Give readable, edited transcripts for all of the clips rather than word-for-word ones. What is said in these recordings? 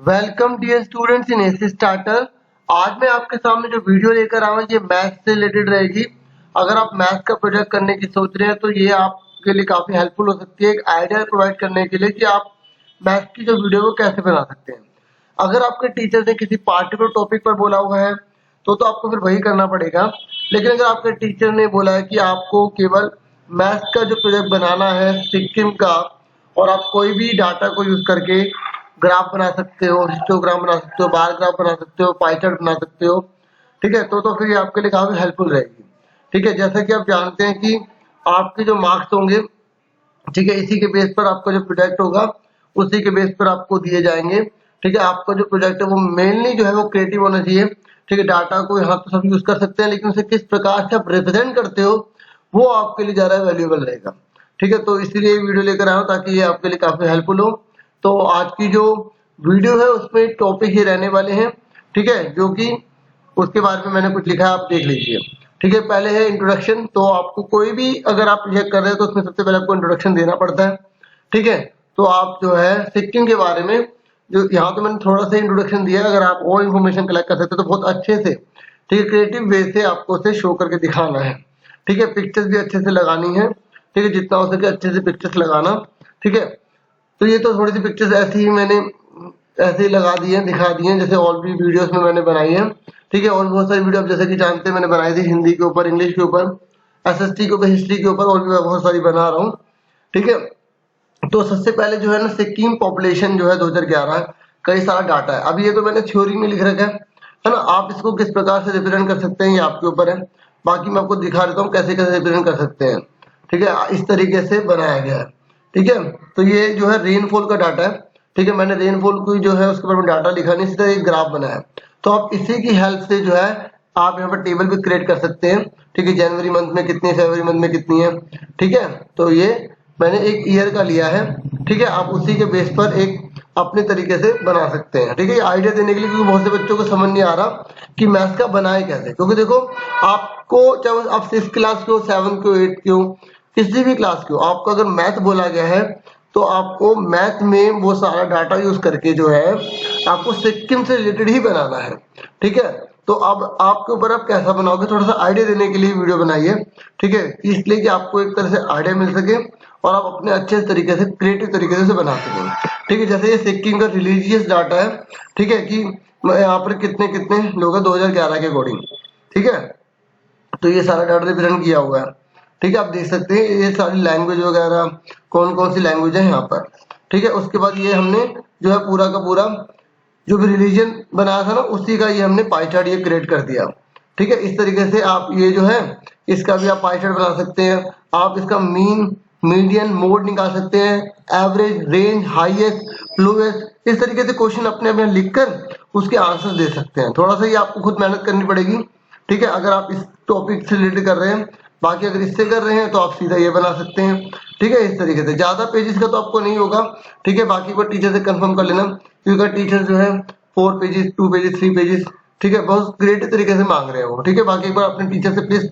Welcome dear students in AC starter. आज मैं आपके सामने जो वीडियो लेकर आया हूँ ये मैथ्स से रिलेटेड रहेगी। अगर आप मैथ्स का प्रोजेक्ट करने की सोच रहे हैं तो ये आपके लिए काफी हेल्पफुल हो सकती है, एक आइडिया प्रोवाइड करने के लिए कि आप मैथ्स की जो वीडियो को कैसे बना सकते हैं। अगर आपके टीचर ने किसी पार्टिकुलर टॉपिक पर बोला हुआ है तो आपको फिर वही करना पड़ेगा। लेकिन अगर आपके टीचर ने बोला है कि आपको केवल मैथ्स का जो प्रोजेक्ट बनाना है सिक्किम का, और आप कोई भी डाटा को यूज करके ग्राफ बना सकते हो, हिस्टोग्राम बना सकते हो, बार ग्राफ बना सकते हो, पाई चार्ट बना सकते हो, ठीक है, तो फिर ये आपके लिए काफी हेल्पफुल रहेगी। ठीक है, जैसा कि आप जानते हैं कि आपके जो मार्क्स होंगे, ठीक है, इसी के बेस पर आपका जो प्रोजेक्ट होगा उसी के बेस पर आपको दिए जाएंगे। ठीक है, आपका जो प्रोजेक्ट है वो मेनली जो है वो क्रिएटिव होना चाहिए। ठीक है, डाटा को यहाँ तो सब यूज कर सकते हैं लेकिन उसे किस प्रकार से आप रिप्रेजेंट करते हो वो आपके लिए ज्यादा वैल्यूएबल रहेगा। ठीक है, तो इसलिए वीडियो लेकर आया हूँ ताकि ये आपके लिए काफी हेल्पफुल हो। तो आज की जो वीडियो है उसमें टॉपिक ये रहने वाले हैं, ठीक है, जो कि उसके बारे में मैंने कुछ लिखा है, आप देख लीजिए। ठीक है, पहले है इंट्रोडक्शन। तो आपको कोई भी अगर आप ये कर रहे हैं तो उसमें सबसे पहले आपको इंट्रोडक्शन देना पड़ता है। ठीक है, तो आप जो है सिक्किम के बारे में, जो यहाँ तो मैंने थोड़ा सा इंट्रोडक्शन दिया है, अगर आप और इन्फॉर्मेशन कलेक्ट कर सकते हो तो बहुत अच्छे से, ठीक है, क्रिएटिव वे से आपको उसे शो करके दिखाना है। ठीक है, पिक्चर्स भी अच्छे से लगानी है। ठीक है, जितना हो सके अच्छे से पिक्चर्स लगाना। ठीक है, तो ये तो थोड़ी सी पिक्चर्स ऐसी ही मैंने ऐसे ही लगा दी है, दिखा दी है, जैसे और भी वीडियोस में मैंने बनाई है। ठीक है, और बहुत सारी वीडियो आप जैसे कि जानते हैं मैंने बनाई थी हिंदी के ऊपर, इंग्लिश के ऊपर, एसएसटी के ऊपर, हिस्ट्री के ऊपर, और भी मैं बहुत सारी बना रहा हूँ। ठीक है, तो सबसे पहले जो है ना सिक्किम पॉपुलेशन जो है 2011 कई सारा डाटा है। अब ये तो मैंने थ्योरी में लिख रखा है ना, आप इसको किस प्रकार से रिप्रेजेंट कर सकते हैं ये आपके ऊपर है। बाकी मैं आपको दिखा देता हूँ कैसे कैसे रिप्रेजेंट कर सकते हैं। ठीक है, इस तरीके से बनाया गया है। ठीक है, तो ये जो है रेनफॉल का डाटा है। ठीक है, मैंने रेनफॉल को जो है उसके बारे में डाटा लिखा नहीं, सीधा एक ग्राफ बनाया। तो आप इसी की हेल्प से जो है आप यहाँ पर टेबल भी क्रिएट कर सकते हैं। ठीक है, जनवरी मंथ में कितनी है, फरवरी मंथ में कितनी है। ठीक है, तो ये मैंने एक ईयर का लिया है। ठीक है, आप उसी के बेस पर एक अपने तरीके से बना सकते हैं। ठीक है, ये आइडिया देने के लिए, क्योंकि बहुत से बच्चों को समझ नहीं आ रहा कि मैथ्स का बनाए कैसे। क्योंकि देखो, आपको चाहे आप 6 क्लास के हो, 7 के हो, 8 के हो, किसी भी क्लास के हो, आपको अगर मैथ बोला गया है तो आपको मैथ में वो सारा डाटा यूज करके जो है आपको सिक्किम से रिलेटेड ही बनाना है। ठीक है, तो अब आपके ऊपर आप कैसा बनाओगे, थोड़ा सा आइडिया देने के लिए वीडियो बनाइए। ठीक है, इसलिए कि आपको एक तरह से आइडिया मिल सके और आप अपने अच्छे तरीके से, क्रिएटिव तरीके से बना सकें। ठीक है, जैसे ये सिक्किम का रिलीजियस डाटा है। ठीक है, कि यहाँ पर कितने कितने लोग हैं 2011 के अकॉर्डिंग। ठीक है, तो ये सारा डाटा रिप्रेजेंट किया हुआ है। ठीक है, आप देख सकते हैं ये सारी लैंग्वेज वगैरह कौन कौन सी लैंग्वेज है यहाँ पर। ठीक है, उसके बाद ये हमने जो है पूरा का पूरा जो भी रिलीजन बनाया था ना उसी का ये हमने पाई चार्ट ये क्रिएट कर दिया। ठीक है, इस तरीके से आप ये जो है इसका भी आप पाई चार्ट बना सकते हैं। आप इसका मीन, मीडियन, मोड निकाल सकते हैं, एवरेज, रेंज, हाईएस्ट, लोएस्ट, इस तरीके से क्वेश्चन अपने आप यहाँ लिखकर उसके आंसर दे सकते हैं। थोड़ा सा ये आपको खुद मेहनत करनी पड़ेगी। ठीक है, अगर आप इस टॉपिक से रिलेटेड कर रहे हैं, बाकी अगर इससे कर रहे हैं तो आप सीधा ये बना सकते हैं। ठीक है, इस तरीके से ज्यादा पेजेस का तो आपको नहीं होगा। ठीक है, बाकी को टीचर से कंफर्म कर लेना, क्योंकि टीचर जो है 4 पेजेस, 2 पेजेस, 3 पेजेस, ठीक है, बहुत क्रिएटिव तरीके से मांग रहे हो। ठीक है, बाकी एक बार अपने टीचर से प्लीज,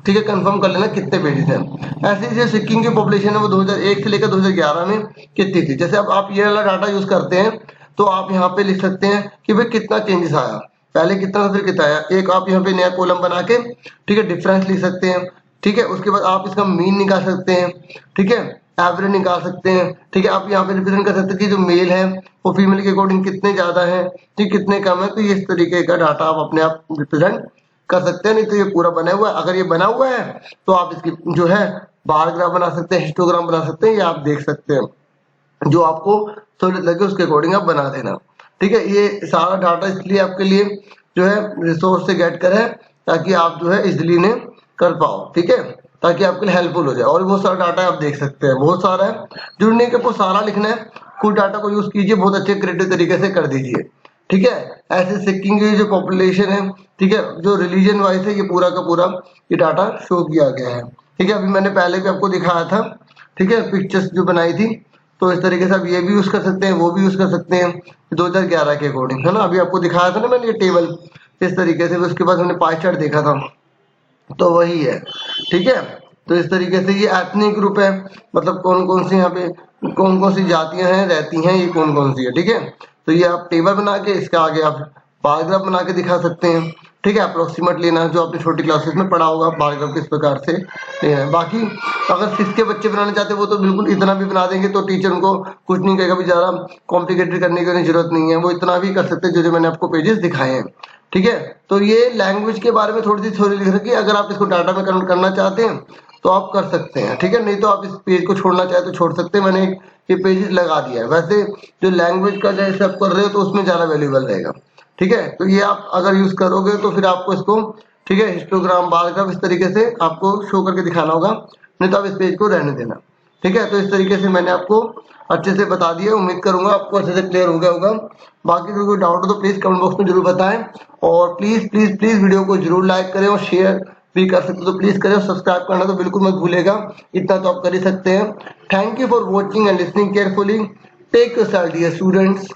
ठीक है, कंफर्म कर लेना कितने पेजेस हैं। ऐसे ही जो सिक्किम की पॉपुलेशन है वो 2001 से लेकर 2011 में कितनी थी। जैसे अब आप ये वाला डाटा यूज करते हैं तो आप यहाँ पे लिख सकते हैं कि भाई कितना चेंजेस आया, पहले कितना था फिर कितना आया। एक आप यहाँ पे नया कॉलम बना के, ठीक है, डिफरेंस लिख सकते हैं। ठीक है, उसके बाद आप इसका मीन निकाल सकते हैं। ठीक है, एवरेज निकाल सकते हैं। ठीक है, आप यहाँ पे रिप्रेजेंट कर सकते हैं कि जो मेल है वो फीमेल के अकॉर्डिंग कितने ज्यादा है, ठीक, कितने कम है। तो ये इस तरीके का डाटा आप अपने आप रिप्रेजेंट कर सकते हैं। नहीं तो ये पूरा बना हुआ है, अगर ये बना हुआ है तो आप इसकी जो है बार ग्राफ बना सकते हैं, हिस्टोग्राम बना सकते हैं, ये आप देख सकते हैं, जो आपको सहूलियत लगे उसके अकॉर्डिंग आप बना देना। ठीक है, ये सारा डाटा इसलिए आपके लिए जो है रिसोर्स से गेट करें ताकि आप जो है इजिली ने कर पाओ। ठीक है, ताकि आपके लिए हेल्पफुल हो जाए। और बहुत सारा डाटा आप देख सकते हैं, बहुत सारा है, जुड़ने के आपको सारा लिखना है, कुछ डाटा को यूज कीजिए, बहुत अच्छे क्रिएटिव तरीके से कर दीजिए। ठीक है, ऐसे सिक्किम की जो पॉपुलेशन है, ठीक है, जो रिलीजन वाइज है, ये पूरा का पूरा ये डाटा शो किया गया है। ठीक है, अभी मैंने पहले भी आपको दिखाया था। ठीक है, पिक्चर्स जो बनाई थी, तो इस तरीके से आप ये भी यूज कर सकते हैं, वो भी यूज कर सकते हैं 2011 के अकॉर्डिंग, है ना। अभी आपको दिखाया था ना मैंने ये टेबल इस तरीके से, उसके बाद मैंने पाई चार्ट देखा था, तो वही है। ठीक है, तो इस तरीके से ये एथनिक ग्रुप है, मतलब कौन कौन से यहाँ पे कौन कौन सी जातियां हैं रहती हैं, ये कौन कौन सी है, ठीक है। तो ये आप टेबल बना के इसके आगे आप बार ग्राफ बना के दिखा सकते हैं, ठीक है। अप्रोक्सीमेट लेना जो आपने छोटी क्लासेस में पढ़ा होगा बार ग्राफ किस प्रकार से लेना है। बाकी अगर 6 के बच्चे बनाना चाहते हैं वो तो बिल्कुल इतना भी बना देंगे, तो टीचर उनको कुछ नहीं कहेगा, भी ज़्यादा कॉम्प्लिकेटेड करने की जरूरत नहीं है, वो इतना भी कर सकते हैं जो जो मैंने आपको पेजेस दिखाए हैं, ठीक है। तो ये लैंग्वेज के बारे में थोड़ी सी थ्योरी लिख रखी है, अगर आप इसको डाटा में कन्वर्ट करना चाहते हैं तो आप कर सकते हैं, ठीक है। नहीं तो आप इस पेज को छोड़ना चाहे तो छोड़ सकते हैं, मैंने ये पेज लगा दिया है। वैसे जो लैंग्वेज का जैसे आप कर रहे हो तो उसमें ज़्यादा वैल्यूबल रहेगा, ठीक है। तो ये आप अगर यूज करोगे तो फिर आपको इसको, ठीक है, हिस्टोग्राम बार ग्राफ इस तरीके से आपको शो करके दिखाना होगा, नहीं तो आप इस पेज को रहने देना, ठीक है। तो इस तरीके से मैंने आपको अच्छे से बता दिया, उम्मीद करूंगा आपको अच्छे से क्लियर हो गया होगा। बाकी कोई डाउट हो तो प्लीज कमेंट बॉक्स में जरूर बताएं, और प्लीज प्लीज प्लीज वीडियो को जरूर लाइक करें और शेयर भी कर सकते हो तो प्लीज करें, सब्सक्राइब करना तो बिल्कुल मत भूलेगा, इतना तो आप कर ही सकते हैं। Thank you for watching and listening carefully, take yourself dear students.